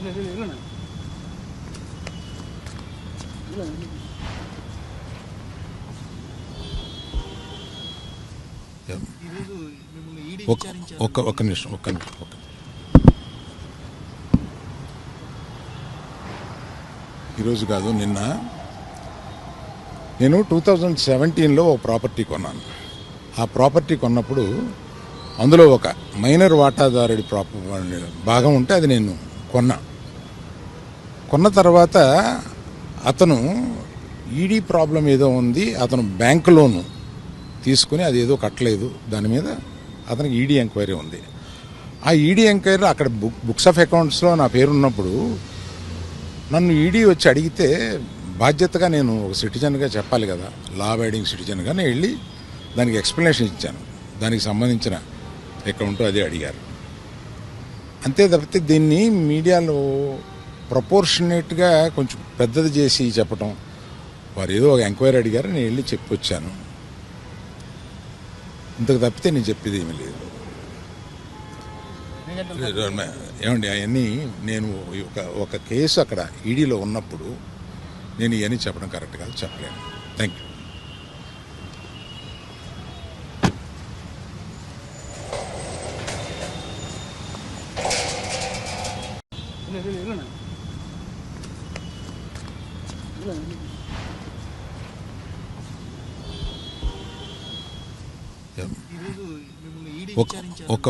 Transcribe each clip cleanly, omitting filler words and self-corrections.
ఒక్క నిమిషం. ఈరోజు కాదు, నిన్న నేను 2017లో ఒక ప్రాపర్టీ కొన్నాను. ఆ ప్రాపర్టీ కొన్నప్పుడు అందులో ఒక మైనర్ వాటాదారుడి భాగం ఉంటే అది నేను కొన్న తర్వాత అతను ఈడీ ప్రాబ్లం ఏదో ఉంది, అతను బ్యాంక్ లోను తీసుకుని అది ఏదో కట్టలేదు, దాని మీద అతనికి ఈడీ ఎంక్వైరీ ఉంది. ఆ ఈడీ ఎంక్వైరీ అక్కడ బుక్స్ ఆఫ్ అకౌంట్స్లో నా పేరు ఉన్నప్పుడు నన్ను ఈడీ వచ్చి అడిగితే బాధ్యతగా నేను ఒక సిటిజన్గా చెప్పాలి కదా, లా అబైడింగ్ సిటిజన్గా నేను వెళ్ళి దానికి ఎక్స్ప్లెనేషన్ ఇచ్చాను. దానికి సంబంధించిన అకౌంట్ అదే అడిగారు. అంతే తప్పితే దీన్ని మీడియాలో ప్రపోర్షనేట్గా కొంచెం పెద్దది చేసి చెప్పటం, వారు ఏదో ఒక ఎంక్వైరీ అడిగారు, నేను వెళ్ళి చెప్పి వచ్చాను. ఇంతకు తప్పితే నేను చెప్పేది ఏమీ లేదు. ఏమండి, అవన్నీ నేను ఒక కేసు అక్కడ ఈడీలో ఉన్నప్పుడు నేను ఇవన్నీ చెప్పడం కరెక్ట్ కాదు, చెప్పలేను. Thank you.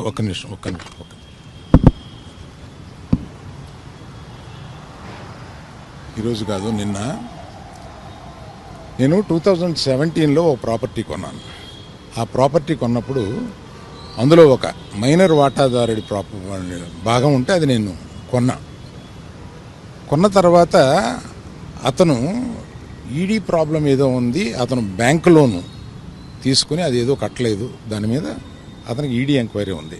ఒక్క నిమిషం. ఈరోజు కాదు, నిన్న నేను 2017లో ఒక ప్రాపర్టీ కొన్నాను. ఆ ప్రాపర్టీ కొన్నప్పుడు అందులో ఒక మైనర్ వాటాదారుడి భాగం ఉంటే అది నేను కొన్న తర్వాత అతను ఈడీ ప్రాబ్లం ఏదో ఉంది, అతను బ్యాంక్ లోను తీసుకుని అది ఏదో కట్టలేదు, దాని మీద అతనికి ఈడీ ఎంక్వైరీ ఉంది.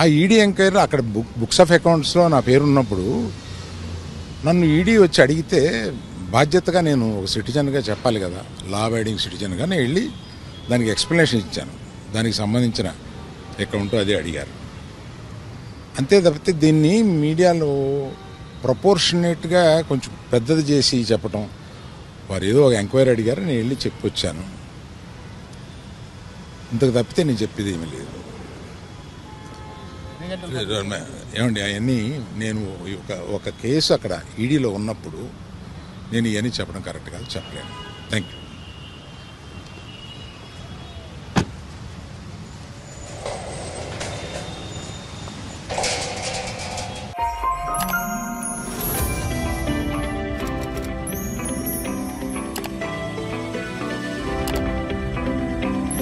ఆ ఈడీ ఎంక్వైరీ అక్కడ బుక్స్ ఆఫ్ అకౌంట్స్లో నా పేరు ఉన్నప్పుడు నన్ను ఈడీ వచ్చి అడిగితే బాధ్యతగా నేను ఒక సిటిజన్గా చెప్పాలి కదా, లా అబైడింగ్ సిటిజన్గా నేను వెళ్ళి దానికి ఎక్స్ప్లెనేషన్ ఇచ్చాను. దానికి సంబంధించిన అకౌంట్ అదే అడిగారు. అంతే తప్పితే దీన్ని మీడియాలో ప్రపోర్షనేట్గా కొంచెం పెద్దది చేసి చెప్పటం, వారు ఏదో ఒక ఎంక్వైరీ అడిగారు, నేను వెళ్ళి చెప్పి వచ్చాను. ఇంతకు తప్పితే నేను చెప్పేది ఏమీ లేదు. ఏమండి, అవన్నీ నేను ఒక కేసు అక్కడ ఈడీలో ఉన్నప్పుడు నేను ఇవన్నీ చెప్పడం కరెక్ట్ కాదు, చెప్పలేను. Thank you.